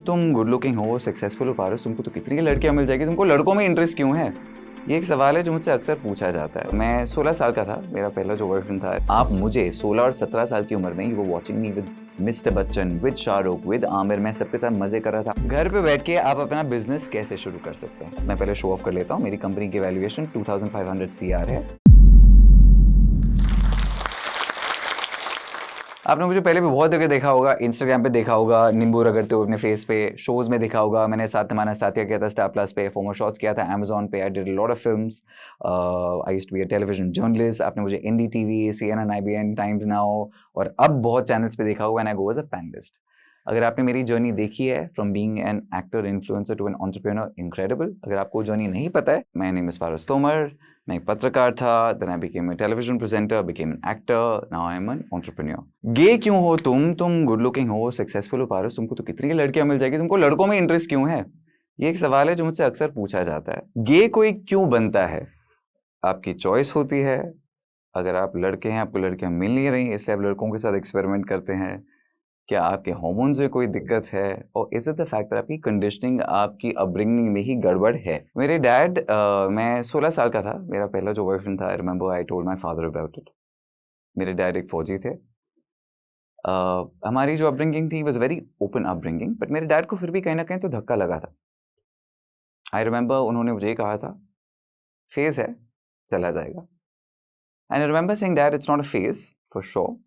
तुम good looking हो, successful हो पारस, तुमको तो कितनी लड़कियां मिल जाएगी, तुमको लड़कों में इंटरेस्ट क्यों है? ये एक सवाल है जो मुझसे अक्सर पूछा जाता है। मैं 16 साल का था, मेरा पहला जो बॉयफ्रेंड था। आप मुझे 16 और 17 साल की उम्र में you were watching me with mister Bachchan, with Shahrukh, with Aamir, मैं सबके साथ मजे कर रहा था। घर पे बैठ के आप अपना बिजनेस कैसे शुरू कर सकते हैं? मैं पहले शो ऑफ कर लेता हूँ। मेरी कंपनी की वैल्यूएशन 2500 CR है। आपने मुझे पहले भी बहुत जगह देखा होगा, इंस्टाग्राम पे देखा होगा, नींबू रगड़ते हुए अपने फेस पे, शोज में देखा होगा। मैंने सात्यमाना सात्या किया था स्टार प्लस पे, फोमो शॉट्स किया था अमेजॉन पे। I did a lot of films. I used to be a television journalist. आपने मुझे NDTV, CNN, IBN, Times Now और अब बहुत चैनल्स पे देखा होगा। And I go as a panelist. अगर आपने मेरी जर्नी देखी है from being an actor influencer to an entrepreneur, incredible. अगर आपको जर्नी नहीं पता है, माय नेम इज पारस तोमर। मैं एक पत्रकार था, then I became a television presenter, became an actor, now I am an entrepreneur. Gay क्यों हो तुम गुड लुकिंग हो, सक्सेसफुल हो पारस, तुमको तो कितनी लड़कियां मिल जाएगी, तुमको लड़कों में इंटरेस्ट क्यों है? ये एक सवाल है जो मुझसे अक्सर पूछा जाता है। गे कोई क्यों बनता है? आपकी चॉइस होती है। अगर आप लड़के हैं, आपको लड़कियां मिल नहीं रही इसलिए आप लड़कों के साथ एक्सपेरिमेंट करते हैं। क्या आपके हार्मोन्स में कोई दिक्कत है? और इज इट द फैक्ट आपकी कंडीशनिंग, आपकी अपब्रिंगिंग में ही गड़बड़ है? मेरे डैड, मैं 16 साल का था, मेरा पहला जो बॉयफ्रेंड था, आई remember I told my father about it. मेरे डैड एक फौजी थे। हमारी जो अपब्रिंगिंग थी was very open upbringing, but मेरे डैड को फिर भी कहीं ना कहीं तो धक्का लगा था। आई रिमेंबर उन्होंने मुझे कहा था, फेज है, चला जाएगा। And I remember saying dad, it's not a phase for sure.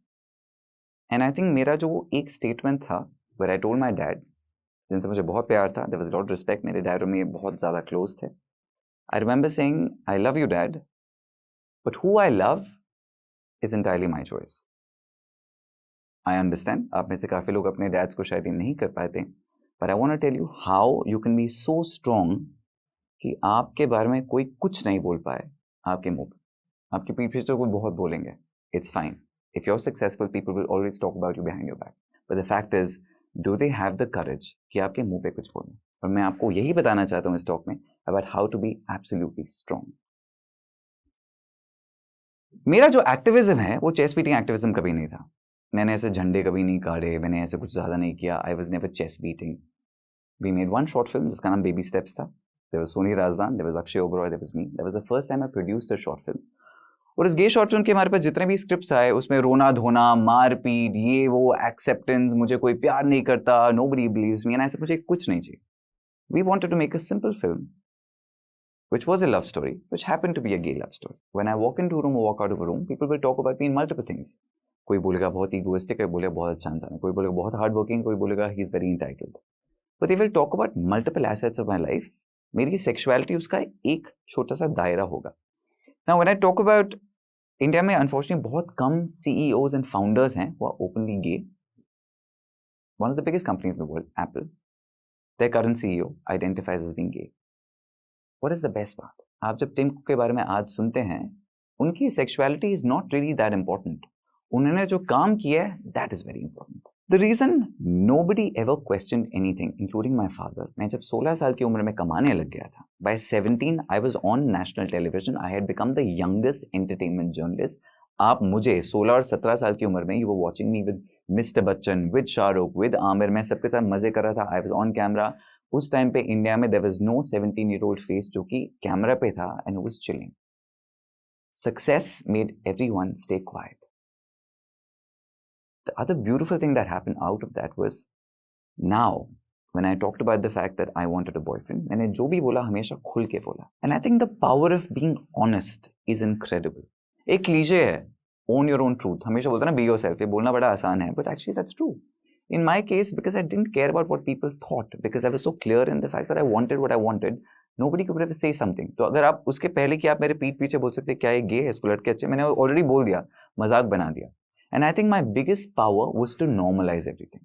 And I think मेरा जो एक स्टेटमेंट था, where I told my dad, जिनसे मुझे बहुत प्यार था, देयर वाज लॉट रिस्पेक्ट, मेरे डैड और मैं बहुत ज़्यादा क्लोज थे। I remember saying, I love you dad, but who I love is entirely my choice. I understand आप में से काफ़ी लोग अपने डैड्स को शायद ये नहीं कर पाते, but I want to tell you how you can be so strong कि आपके बारे में कोई कुछ नहीं बोल पाए आपके मुंह पे। आपके पीठ पीछे तो कोई बहुत बोलेंगे, it's fine. If you are successful, people will always talk about you behind your back, but the fact is, do they have the courage कि आपके मुंह पे कुछ बोलें? और मैं आपको यही बताना चाहता हूँ इस टॉक में, about how to be absolutely strong. मेरा जो एक्टिविज्म है वो चेस्ट बीटिंग एक्टिविज्म कभी नहीं था। मैंने ऐसे झंडे कभी नहीं गाड़े, मैंने ऐसे कुछ ज़्यादा नहीं किया। I was never chest beating. We made one short film जिसका नाम बेबी स्टेप्स था। There was Soni Razdan, there was Akshay Oberoi, there was me. That was the first time I produced a short film. और इस गे शॉर्ट फिल्म के हमारे पास जितने भी scripts आए, उसमें रोना धोना, मारपीट, ये वो, एक्सेप्टेंस, मुझे कोई प्यार नहीं करता, नोबडी बिलीव्स मी, एंड ऐसा मुझे कुछ नहीं चाहिए। We wanted to make a simple film which was a love story, which happened to be a gay love story. When I walk into a room or walk out of a room, people will talk about me in multiple things. कोई बोलेगा बहुत egoistic है, बोलेगा बहुत अच्छा इंसान है, कोई बोलेगा बहुत hard working, कोई बोलेगा he is very entitled. But they will talk about multiple assets of my life. मेरी sexuality उसका एक छोटा सा दायरा होगा. Now when I talk about India में unfortunately बहुत कम CEOs and founders हैं who are openly gay. One of the biggest companies in the world, Apple, their current CEO identifies as being gay. What is the best part? आप जब Tim cook के बारे में आज सुनते हैं, उनकी sexuality is not really that important. उन्होंने जो काम किया है, that is very important. The reason nobody ever question anything, including my father, मैं जब 16 साल की उम्र में कमाने लग गया था, by 17 I was on national television, I had become the youngest entertainment journalist. आप मुझे 16 और 17 साल की उम्र में, you were watching me with mister Bachchan, with Shahrukh, with Aamir, मैं सबके साथ मजे कर रहा था, आई वॉज ऑन कैमरा। उस टाइम पे इंडिया में there was no 17-year-old face जो कि कैमरा पे था and was chilling. Success made everyone stay quiet. The other beautiful thing that happened out of that was, now when I talked about the fact that I wanted a boyfriend, मैंने जो भी बोला हमेशा खुल के बोला। And I think the power of being honest is incredible. एक cliché है, ओन योर ओन ट्रूथ, हमेशा बोलते हैं ना, बी योरसेल्फ। ये बोलना बड़ा आसान है, but actually that's true. In my case, because I didn't care about what people thought, because I was so clear in the fact that I wanted what I wanted, nobody could ever say something. तो अगर आप उसके पहले कि आप मेरे पीठ पीछे बोल सकते क्या ये गे है, इसको लड़के अच्छे, मैंने ऑलरेडी बोल दिया, मजाक बना दिया. And I think my biggest power was to normalize everything.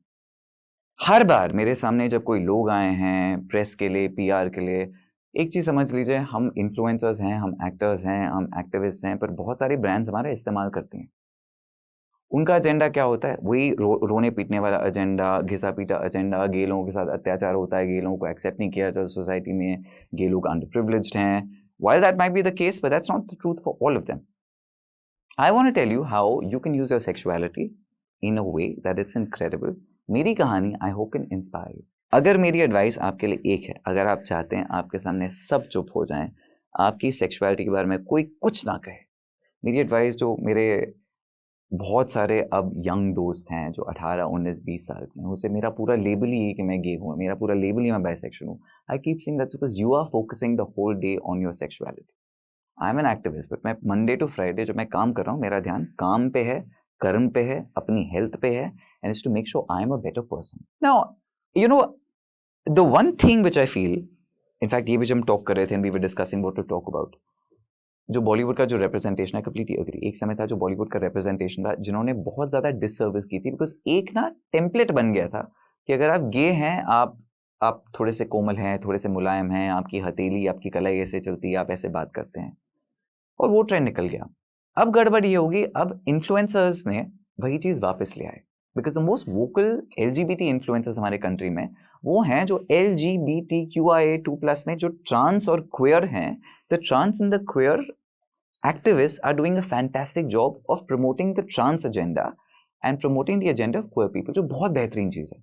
हर बार मेरे सामने जब कोई लोग आए हैं प्रेस के लिए, PR के लिए, एक चीज समझ लीजिए, हम इन्फ्लुएंसर्स हैं, हम एक्टर्स हैं, हम एक्टिविस्ट हैं, पर बहुत सारी ब्रांड्स हमारा इस्तेमाल करती हैं. उनका एजेंडा क्या होता है? वही रोने पीटने वाला एजेंडा, घिसा पीटा एजेंडा, गे लोगों के साथ अत्याचार होता है, गे लोगों को एक्सेप्ट नहीं किया जाता सोसाइटी में, गे लोग अंडर प्रिविलेज्ड हैं. While that might be the case, but that's not the truth for all of them. I want to tell you how you can use your sexuality in a way that it's incredible. मेरी कहानी I hope can inspire you. अगर मेरी advice आपके लिए एक है, अगर आप चाहते हैं आपके सामने सब चुप हो जाएं, आपकी सेक्सुअलिटी के बारे में कोई कुछ ना कहे, मेरी एडवाइस जो मेरे बहुत सारे अब यंग दोस्त हैं जो 18, 19, 20 साल के हैं, उनसे मेरा पूरा लेबल ही है कि मैं गे हूँ, मेरा पूरा लेबल ही मैं बाइसेक्सुअल हूँ. I keep saying that's because you are focusing the whole day on your sexuality. I am an activist, but मैं मंडे टू फ्राइडे जब मैं काम कर रहा हूँ, मेरा ध्यान काम पे है, कर्म पे है, अपनी हेल्थ पे है, and is to make sure I am a better person. Now you know the one thing which I feel, in fact ये भी जब हम टॉक कर रहे थे and we were discussing what to talk about, जो बॉलीवुड का जो रिप्रेजेंटेशन है, कंप्लीटली अग्री. एक समय था जो बॉलीवुड का रिप्रेजेंटेशन था जिन्होंने बहुत ज्यादा डिससर्विस की थी, बिकॉज एक ना टेम्पलेट बन गया था कि अगर आप गे हैं, आप थोड़े से कोमल हैं, थोड़े से मुलायम हैं, आपकी हथेली, आपकी कलाई ऐसे चलती है, आप ऐसे बात करते हैं, और वो ट्रेंड निकल गया. अब गड़बड़ ये होगी, अब इन्फ्लुएंसर्स में वही चीज वापस ले आए, because the most vocal LGBT influencers हमारे कंट्री में वो हैं जो LGBTQIA2+ में जो ट्रांस और क्वेयर हैं. The trans and the queer activists are doing a fantastic job of promoting the trans agenda and promoting the agenda of queer people, जो बहुत बेहतरीन चीज है.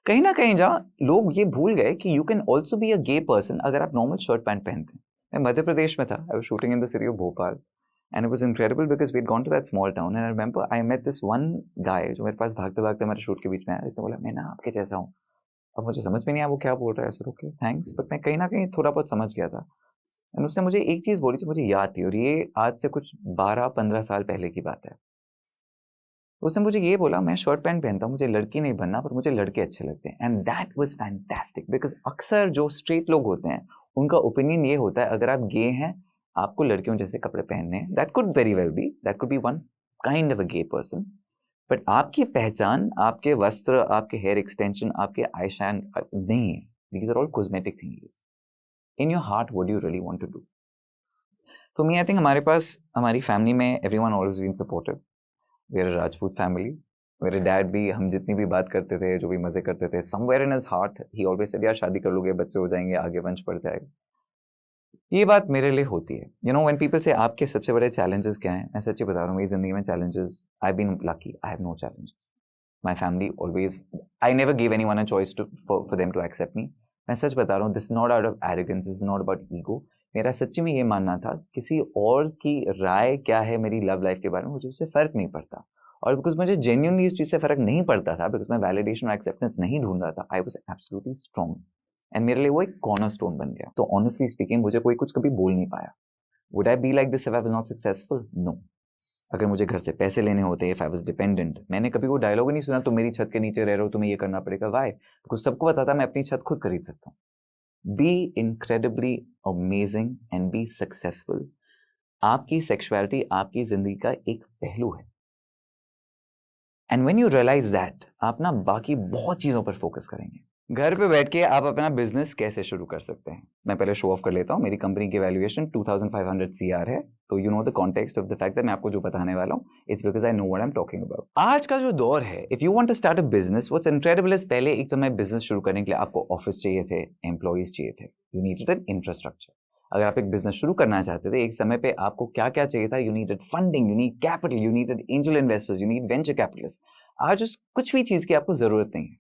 कहीं ना कहीं जहाँ लोग ये भूल गए कि you can also be a gay person अगर आप नॉर्मल शर्ट पैंट पहनते हैं. मैं मध्य प्रदेश में था, I was shooting in the city of Bhopal, and it was incredible because we had gone to that small town, and I remember I met this one guy जो मेरे पास भागते भागते हमारे शूट के बीच में आया. इसने बोला मैं ना आपके जैसा हूँ. अब मुझे समझ में नहीं आया वो क्या बोल रहा है. सर ओके थैंक्स, बट मैं कहीं ना कहीं थोड़ा बहुत समझ गया था. एंड उसने मुझे एक चीज बोली जो मुझे याद थी, और ये आज से कुछ 12-15 साल पहले की बात है. उसने मुझे ये बोला, मैं शर्ट पैंट पहनता हूँ, मुझे लड़की नहीं बनना, पर मुझे लड़के अच्छे लगते हैं. And that was fantastic, because अक्सर जो स्ट्रेट लोग होते हैं उनका ओपिनियन ये होता है अगर आप गे हैं आपको लड़कियों जैसे कपड़े पहनने हैं. That could very well be, that could be one kind of a gay person, but आपकी पहचान आपके वस्त्र, आपके हेयर एक्सटेंशन, आपके आईशाइन नहीं है. These are all cosmetic things. In your heart what do you really want to do? For me I think हमारे पास हमारी फैमिली में everyone always been supportive. We are a Rajput family. मेरे डैड भी, हम जितनी भी बात करते थे, जो भी मजे करते थे, somewhere in his heart he always said यार शादी कर लोगे, बच्चे हो जाएंगे, आगे वंश बढ़ जाएगा. ये बात मेरे लिए होती है. यू नो व्हेन पीपल से आपके सबसे बड़े चैलेंजेस क्या हैं, मैं सच्ची बता रहा हूँ, मेरी जिंदगी में challenges, I been lucky, I have no challenges. My family always, I never give anyone a choice to for them to accept me. मैं सच बता रहा हूँ, this not out of arrogance, this not about ego. मेरा सच्ची में ये मानना था किसी और की राय क्या है मेरी लव लाइफ के बारे में, मुझे उससे फर्क नहीं पड़ता. और बिकॉज मुझे जेन्युइनली इस चीज से फर्क नहीं पड़ता था, बिकॉज मैं वैलिडेशन और एक्सेप्टेंस नहीं ढूंढ रहा था, I was absolutely strong. And मेरे लिए वो एक कॉर्नर स्टोन बन गया. तो ऑनेस्टली स्पीकिंग मुझे कोई कुछ कभी बोल नहीं पाया. Would I be like this if I was not successful? No. अगर मुझे घर से पैसे लेने होते, इफ आई वाज डिपेंडेंट, मैंने कभी वो डायलॉग नहीं सुना तुम मेरी छत के नीचे रह रहे हो, तुम्हें ये करना पड़ेगा. वाई? बिकॉज सबको पता था मैं अपनी छत खुद खरीद सकता हूँ. Be incredibly amazing and be successful. आपकी सेक्सुअलिटी आपकी जिंदगी का एक पहलू है. And when you realise that, आप ना बाकी बहुत चीजों पर फोकस करेंगे. घर पे बैठ के आप अपना बिजनेस कैसे शुरू कर सकते हैं? मैं पहले शो ऑफ कर लेता हूँ. मेरी कंपनी की वैल्यूएशन 2500 CR है. तो you know the context of the fact that मैं आपको जो बताने वाला हूँ, it's because I know what I am talking about. आज का जो दौर है, if you want to start a business, what's incredible is, पहले एक समय बिजनेस शुरू करने के लिए आपको ऑफिस चाहिए थे, एम्प्लॉइज चाहिए थे, यू नीडेड एन इंफ्रास्ट्रक्चर. अगर आप एक बिजनेस शुरू करना चाहते थे, एक समय पे आपको क्या क्या चाहिए था? You needed funding, you need capital, you needed angel investors, you need venture capitalist. आज उस कुछ भी चीज की आपको जरूरत नहीं है.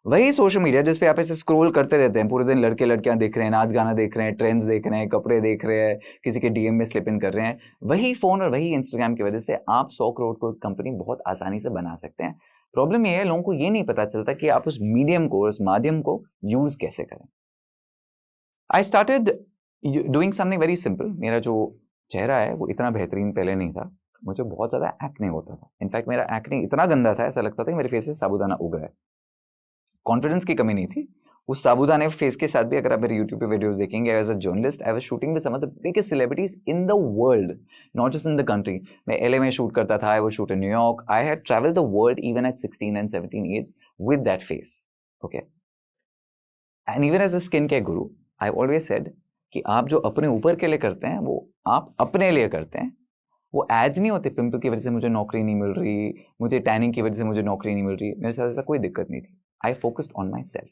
वही सोशल मीडिया जिस पे आप ऐसे स्क्रॉल करते रहते हैं पूरे दिन, लड़के लड़कियां देख रहे हैं, नाच गाना देख रहे हैं, ट्रेंड्स देख रहे हैं, कपड़े देख रहे हैं, किसी के डीएम में स्लिप इन कर रहे हैं, वही फोन और वही इंस्टाग्राम की वजह से आप 100 करोड़ को कंपनी बहुत आसानी से बना सकते हैं. प्रॉब्लम ये है, लोगों को ये नहीं पता चलता कि आप उस मीडियम को, उस माध्यम को यूज कैसे करें. I started doing something very simple. मेरा जो चेहरा है वो इतना बेहतरीन पहले नहीं था. मुझे बहुत ज्यादा एक्ने होता था. इनफैक्ट मेरा एक्ने इतना गंदा था, ऐसा लगता था कि मेरे फेस से साबुदाना उग रहा है. कॉन्फिडेंस की कमी नहीं थी. उस साबुदाने फेस के साथ भी अगर आप मेरे YouTube पे वीडियोस देखेंगे, as a journalist I was shooting with some of the biggest celebrities in the world, not just in the country. मैं LA में शूट करता था, I was shoot in New York. I had travelled the world even at 16 and 17 age with that face. Okay. And even as a skin care guru, I always said कि आप जो अपने ऊपर के लिए करते हैं वो आप अपने लिए करते हैं. वो एड्स नहीं होते, पिंपल की वजह से मुझे नौकरी नहीं मिल रही, मुझे टैनिंग की वजह से मुझे नौकरी नहीं मिल रही. मेरे साथ ऐसा कोई दिक्कत नहीं थी. I focused on my self.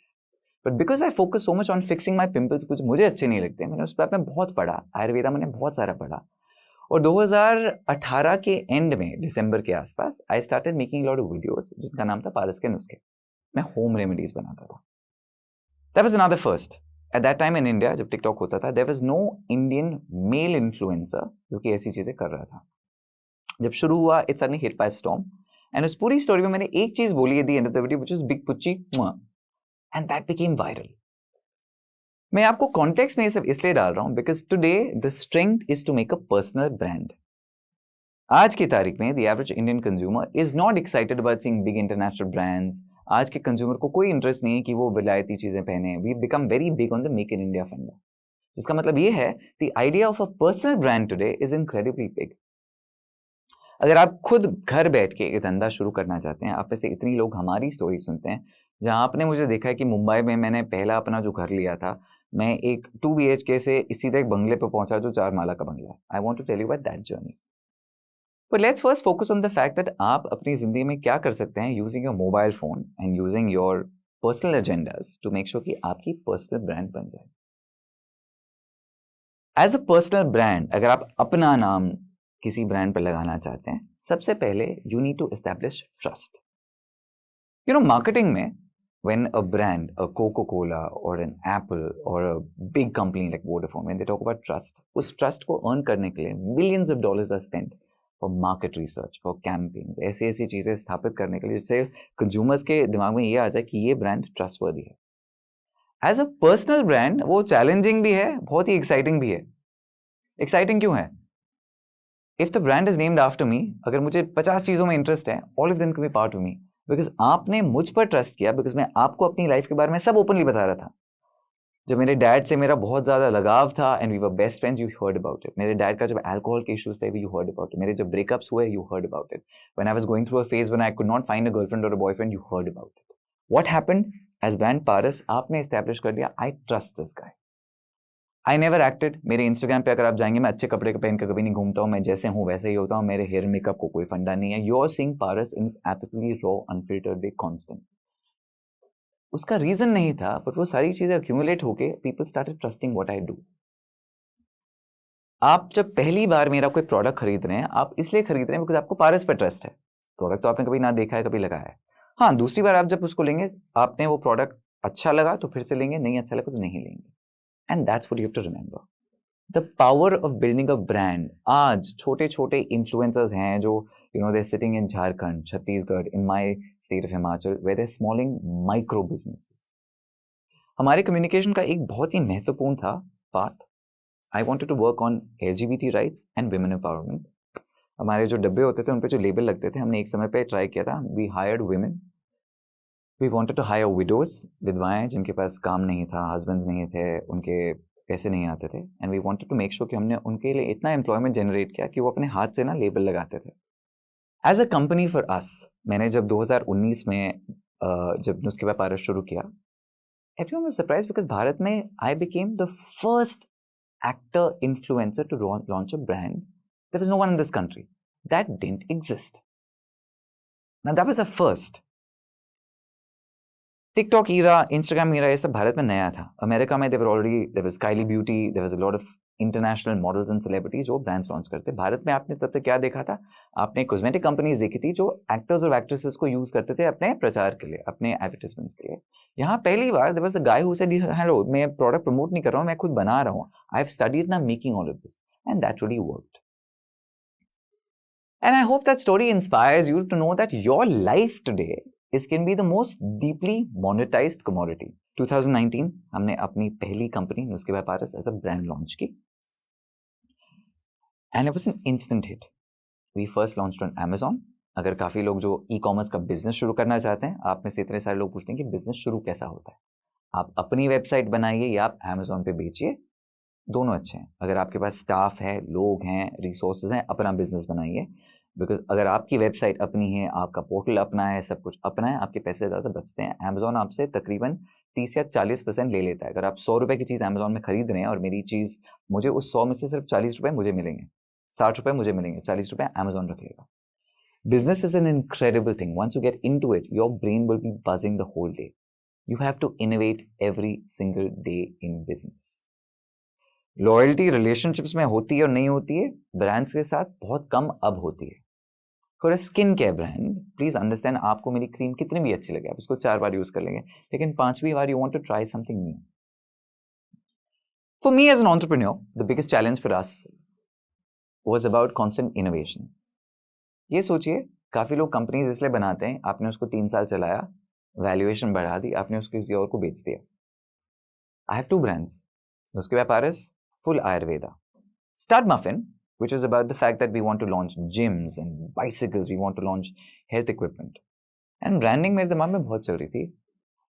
But because I focus so much on fixing my pimples, कुछ मुझे अच्छे नहीं लगते, मैंने उस बात में बहुत पढ़ा, आयुर्वेदा मैंने बहुत सारा पढ़ा. और 2018 के एंड में, दिसंबर के आसपास, I started making lot of videos जिनका नाम था पारस के नुस्खे. मैं होम रेमेडीज बनाता था. That was another first. At that time in India, जब टिकटॉक होता था, there was no Indian male influencer जो कि ऐसी चीजें कर रहा था. जब शुरू हुआ, it suddenly hit by a storm. And उस पूरी स्टोरी में मैंने एक चीज बोली at the end of the video, which was Big Pucci, and that became viral. मैं आपको कॉन्टेक्स्ट में ये सब इसलिए डाल रहा हूं because today the strength is to make a personal brand. आज की तारीख में the average Indian consumer is not excited about seeing big international brands. आज के कंज्यूमर को कोई इंटरेस्ट नहीं है कि वो विलायती चीजें पहने. We become very big on the make in India funda, जिसका मतलब ये है the idea of a personal brand today is incredibly big. अगर आप खुद घर बैठ के एक धंधा शुरू करना चाहते हैं, आप में से इतनी लोग हमारी स्टोरी सुनते हैं, जहां आपने मुझे देखा है कि मुंबई में मैंने पहला अपना जो घर लिया था, मैं एक 2 BHK से सीधे एक बंगले पे पहुंचा जो 4 माला का बंगला है. I want to tell you about that journey. But let's first focus on the fact that आप अपनी जिंदगी में क्या कर सकते हैं using your mobile phone and using your personal agendas to make sure कि आपकी personal brand बन जाए. As a personal brand, अगर आप अपना नाम किसी ब्रांड पर लगाना चाहते हैं, सबसे पहले you need to establish trust. You know, marketing में when a brand, a Coca-Cola or an Apple or a big company like Vodafone, when they talk about trust, उस trust को earn करने के लिए millions of dollars are spent for market research, for campaigns, ऐसी चीजें स्थापित करने के लिए जिससे कंज्यूमर्स के दिमाग में ये आ जाए कि ये ब्रांड ट्रस्टवर्दी है. एज अ पर्सनल ब्रांड वो चैलेंजिंग भी है, बहुत ही एक्साइटिंग भी है. एक्साइटिंग क्यों है? If the brand is named after me, अगर मुझे 50 चीजों में इंटरेस्ट है, all of them can be part of me, because आपने मुझ पर ट्रस्ट किया, बिकॉज मैं आपको अपनी लाइफ के बारे में सब ओपनली बता रहा था. जब मेरे डैड से मेरा बहुत ज़्यादा लगाव था and we were best friends, you heard about it. मेरे डैड का जब अल्कोहल के इश्यूज थे, यू हर्ड अबाउट इट. मेरे जब ब्रेकअप्स हुए, you heard about it. When I was going through a phase when I could not find a girlfriend और a boyfriend, you heard about it. What happened? As brand Paras आपने establish कर दिया, I trust this guy. I never acted. मेरे Instagram पे अगर आप जाएंगे, मैं अच्छे कपड़े पहन कर कभी नहीं घूमता हूँ. मैं जैसे हूँ वैसे ही होता हूँ. मेरे हेयर मेकअप को कोई फंडा नहीं है. You are seeing Paras in absolutely raw, unfiltered way, constant. उसका रीजन नहीं था, बट वो सारी चीजें अक्यूमुलेट होके people started trusting what I do. आप जब पहली बार मेरा कोई प्रोडक्ट खरीद रहे हैं, आप इसलिए खरीद रहे हैं बिकॉज आपको पारस पर ट्रस्ट है. प्रोडक्ट तो आपने कभी ना देखा है, कभी लगाया है. हाँ, दूसरी बार आप जब उसको लेंगे, आपने वो प्रोडक्ट अच्छा लगा तो फिर से लेंगे, नहीं अच्छा लगा तो नहीं लेंगे. And that's what you have to remember. The power of building a brand. आज छोटे छोटे इन्फ्लुएंसर्स हैं जो they're sitting in Jharkhand, Chhattisgarh, in my state of Himachal, where they're smalling micro businesses. हमारे कम्युनिकेशन का एक बहुत ही महत्वपूर्ण था part. I wanted to work on LGBT rights and women empowerment. हमारे जो डब्बे होते थे उन पे जो लेबल लगते थे, हमने एक समय पे ट्राई किया था. We hired women. We wanted to hire widows, विधवाएं जिनके पास काम नहीं था, हस्बैंड्स नहीं थे, उनके पैसे नहीं आते थे. And we wanted to make sure कि हमने उनके लिए इतना एम्प्लॉयमेंट जनरेट किया कि वो अपने हाथ से ना लेबल लगाते थे. As a company for us, मैंने जब 2019 में जब नुस्खे व्यापार शुरू किया, everyone was surprised because Bharat में I became the first actor influencer to launch a brand. There was no one in this country. That didn't exist. Now that was a first. TikTok era, Instagram era, ये सब भारत में नया था. America में there was Kylie beauty, there was a lot of international models and celebrities जो brands launch करते. भारत में आपने तब तक क्या देखा था? आपने कॉस्मेटिक कंपनीज देखी थी जो एक्टर्स और एक्ट्रेसेस को यूज करते थे अपने प्रचार के लिए, अपने एडवर्टाइजमेंट्स के लिए. यहाँ पहली बार there was a guy who said, hello, मैं प्रोडक्ट प्रमोट नहीं कर रहा हूँ, मैं खुद बना रहा हूँ. I have studied now making all of this and that really worked. And I hope that story inspires you to know that your life today can be the most deeply monetized commodity. 2019 हमने अपनी पहली company नुस्खे व्यापारस as a brand launch की. And it was an instant hit. We first launched on Amazon. अगर काफ़ी लोग जो e-commerce का बिजनेस शुरू करना चाहते हैं, आप में से इतने सारे लोग पूछते हैं कि बिजनेस शुरू कैसा होता है. आप अपनी वेबसाइट बनाइए या आप Amazon पे बेचिए, दोनों अच्छे हैं. अगर आपके पास स्टाफ है, लोग हैं, रिसोर्सेज हैं, अपना बिजनेस बनाइए. बिकॉज अगर आपकी वेबसाइट अपनी है, आपका पोर्टल अपना है, सब कुछ अपना है, आपके पैसे ज़्यादा बचते हैं. अमेजोन आपसे तकरीबन 30 या 40% ले लेता है. अगर आप 100 रुपये की चीज़ अमेजोन में खरीद रहे हैं और मेरी चीज़, मुझे उस 100 में से सिर्फ 40 रुपये मुझे मिलेंगे, 60 रुपये मुझे मिलेंगे, 40 रुपये अमेजोन रख लेगा. Business is an incredible thing. Once you get into it, your brain will be buzzing the whole day. You have to innovate every single day in business. Loyalty relationships में होती है और नहीं होती है, ब्रांड्स के साथ बहुत कम अब होती है. For a skin care brand, please understand आपको मेरी क्रीम कितनी भी अच्छी लगे, आप उसको 4 बार यूज कर लेंगे, लेकिन 5वीं बार you want to try something new. For me as an entrepreneur, the biggest challenge for us was about constant innovation. ये सोचिए, काफी लोग कंपनीज इसलिए बनाते हैं, आपने उसको 3 साल चलाया, वैल्यूएशन बढ़ा दी, आपने उसको किसी और को बेच दिया. I have 2 brands. उसके व्यापार is full Ayurveda. Stud Muffin, which is about the fact that we want to launch gyms and bicycles, we want to launch health equipment. And branding मेरे दिमाग में बहुत चल रही थी.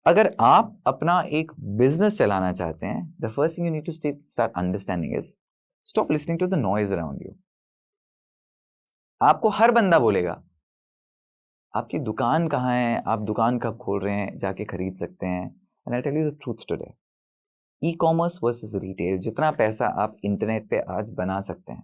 अगर आप अपना एक बिजनेस चलाना चाहते हैं, the first thing you need to start understanding is stop listening to the noise around you. आपको हर बंदा बोलेगा आपकी दुकान कहाँ है, आप दुकान कब खोल रहे हैं, जाके खरीद सकते हैं. And I'll tell you the truth today. E-commerce versus retail, जितना पैसा आप इंटरनेट पे आज बना सकते हैं,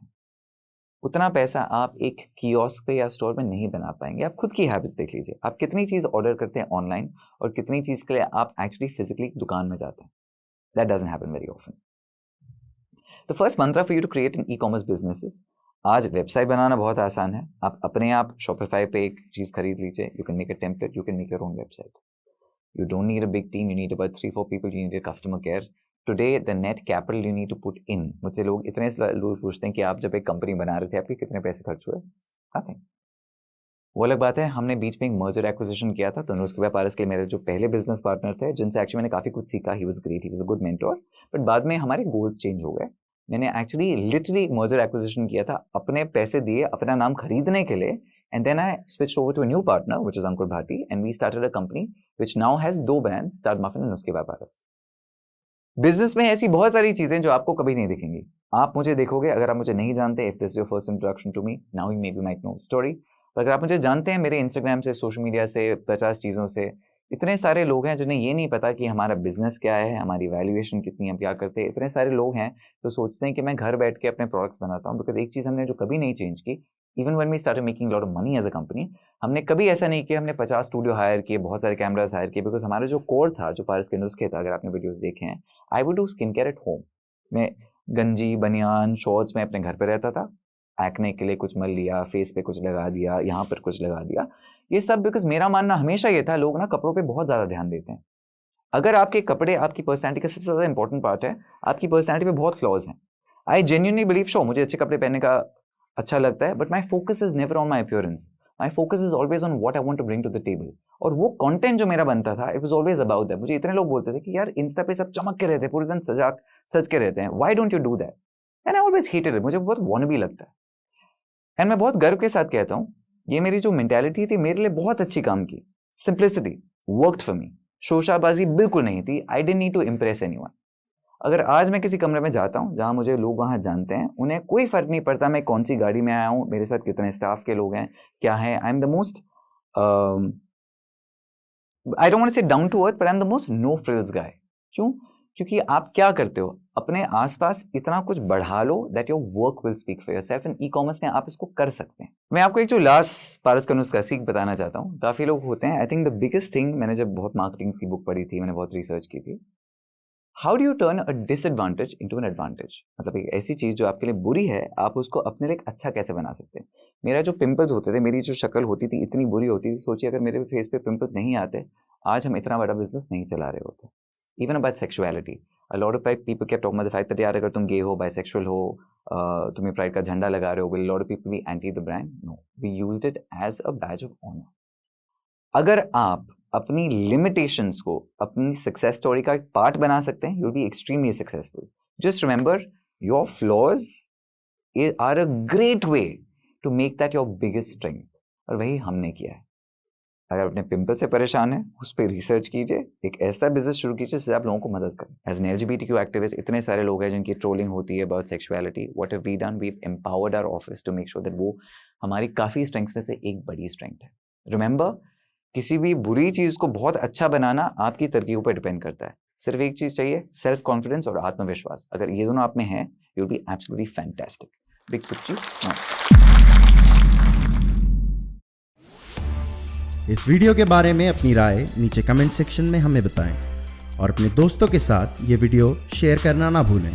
उतना पैसा आप एक कियोस्क पे या स्टोर में नहीं बना पाएंगे. आप खुद की हैबिट्स देख लीजिए, आप कितनी चीज़ ऑर्डर करते हैं ऑनलाइन और कितनी चीज़ के लिए आप एक्चुअली फिजिकली दुकान में जाते हैं. That doesn't happen very often. The first mantra for you to create an e-commerce businesses, आज वेबसाइट बनाना बहुत आसान है. आप अपने आप शॉपिफाई पे एक चीज़ खरीद लीजिए. You can make a template, you can make your own website. You don't need a big team, you need about 3-4 people, you need a customer care. Today, the net capital you need to put in. मुझसे लोग इतने लोग पूछते हैं कि आप जब एक कंपनी बना रहे थे, आपके कितने पैसे खर्च हुए? Nothing. वो अलग बात है, हमने बीच में एक मर्जर एक्विजिशन किया था, तो उसके व्यापार के लिए मेरे जो पहले बिजनेस पार्टनर थे, जिनसे एक्चुअली मैंने काफ़ी कुछ सीखा, he was great, he was a good mentor, but बाद में हमारे गोल्स चेंज हो गए. मैंने एक्चुअली लिटरली मर्जर एक्विजिशन किया था, अपने पैसे दिए अपना नाम खरीदने के लिए. And then I switched over to a new partner, which is Ankur Bhati, and we started a company which now has 2 brands, Stud Muffin and Nuske Vyaparas. Business में ऐसी बहुत सारी चीजें जो आपको कभी नहीं दिखेंगी. आप मुझे देखोगे, अगर आप मुझे नहीं जानते, if this is your first introduction to me, now you maybe might know the story. पर अगर आप मुझे जानते हैं मेरे इंस्टाग्राम से, सोशल मीडिया से, 50 चीज़ों से, इतने सारे लोग हैं जिन्हें ये नहीं पता कि हमारा बिजनेस क्या है, हमारी वैल्यूएशन कितनी है, हम क्या करते हैं. इतने सारे लोग हैं जो सोचते हैं कि मैं घर बैठ के अपने प्रोडक्ट्स बनाता हूँ. बिकॉज एक चीज़ हमने जो कभी नहीं चेंज की, even when we started making lot of money as a company, हमने कभी ऐसा नहीं किया हमने 50 स्टूडियो हायर किए, बहुत सारे कैमरास हायर किए. बिकॉज हमारा जो कोर था, जो पारस के नुस्खे था, अगर आपने वीडियोस देखे हैं, I would do skin care at home. मैं गंजी, बनियान, शॉर्ट्स में अपने घर पे रहता था. एक्ने के लिए कुछ मल लिया, फेस पे कुछ लगा दिया, यहाँ पर कुछ लगा दिया, ये सब. बिकॉज मेरा मानना हमेशा ये था, लोग ना कपड़ों पे बहुत ज़्यादा ध्यान देते हैं. अगर आपके कपड़े आपकी पर्सनैलिटी का सबसे ज़्यादा इंपॉर्टेंट पार्ट है, आपकी पर्सनैलिटी पे बहुत फ्लॉज हैं. आई जेन्युइनली बिलीव, शो मुझे अच्छे कपड़े पहनने का अच्छा लगता है, but my focus is never on my appearance. My focus is always on what I want to bring to the table. और वो कंटेंट जो मेरा बनता था, it was always about that. मुझे इतने लोग बोलते थे कि यार इंस्टा पे सब चमक के रहते हैं, पूरे दिन सज के रहते हैं, why don't you do that? And I always hated it. मुझे बहुत वॉनबी लगता है. एंड मैं बहुत गर्व के साथ कहता हूँ, ये मेरी जो मेंटालिटी थी मेरे लिए बहुत अच्छी काम की. Simplicity worked for me. शोशाबाजी बिल्कुल नहीं थी. I didn't need to impress anyone. अगर आज मैं किसी कमरे में जाता हूँ जहाँ मुझे लोग वहाँ जानते हैं, उन्हें कोई फर्क नहीं पड़ता मैं कौन सी गाड़ी में आया हूँ, मेरे साथ कितने स्टाफ के लोग हैं, क्या है. I am the most, I don't want to say down to earth, but I am the most no frills guy. क्यों? क्योंकि आप क्या करते हो, अपने आसपास इतना कुछ बढ़ा लो that your work will speak for yourself. इन ई-कॉमर्स में आप इसको कर सकते हैं. मैं आपको एक जो लास्ट पारस का नुस्खा सीख बताना चाहता हूँ. काफ़ी लोग होते हैं, I think the biggest thing, मैंने जब बहुत मार्केटिंग की बुक पढ़ी थी, मैंने बहुत रिसर्च की थी, how do U turn a disadvantage into an advantage. मतलब एक ऐसी चीज़ जो आपके लिए बुरी है, आप उसको अपने लिए अच्छा कैसे बना सकते हैं. मेरा जो पिंपल्स होते थे, मेरी जो शक्ल होती थी इतनी बुरी होती थी, सोचिए अगर मेरे फेस पे पिंपल्स नहीं आते, आज हम इतना बड़ा बिजनेस नहीं चला रहे होते. Even about sexuality, a lot of people kept talking about the fact that यार अगर तुम गे हो, बाइसेक्सुअल हो, तुम्हें प्राइड का झंडा लगा रहे हो, will lot of people be anti the brand? No, we used it as a badge of honour. अगर आप अपनी लिमिटेशंस को अपनी सक्सेस स्टोरी का एक पार्ट बना सकते हैं, you will be extremely successful. Just remember, your flaws are a great way to make that your biggest strength. और वही हमने किया है. अगर अपने पिंपल से परेशान है, उस पर रिसर्च कीजिए, एक ऐसा बिजनेस शुरू कीजिए जिससे आप लोगों को मदद करें. एज एन LGBTQ एक्टिविस्ट, इतने सारे लोग हैं जिनकी ट्रोलिंग होती है about sexuality. What have we done? We have empowered our office to make sure that वो हमारी काफ़ी स्ट्रेंथ्स में से एक बड़ी स्ट्रेंथ है. रिमेंबर, किसी भी बुरी चीज़ को बहुत अच्छा बनाना आपकी तरकीब पर डिपेंड करता है. सिर्फ एक चीज़ चाहिए, सेल्फ कॉन्फिडेंस और आत्मविश्वास. अगर ये दोनों आप में हैं, you will be absolutely fantastic. Big पुच्ची. इस वीडियो के बारे में अपनी राय नीचे कमेंट सेक्शन में हमें बताएं और अपने दोस्तों के साथ ये वीडियो शेयर करना ना भूलें.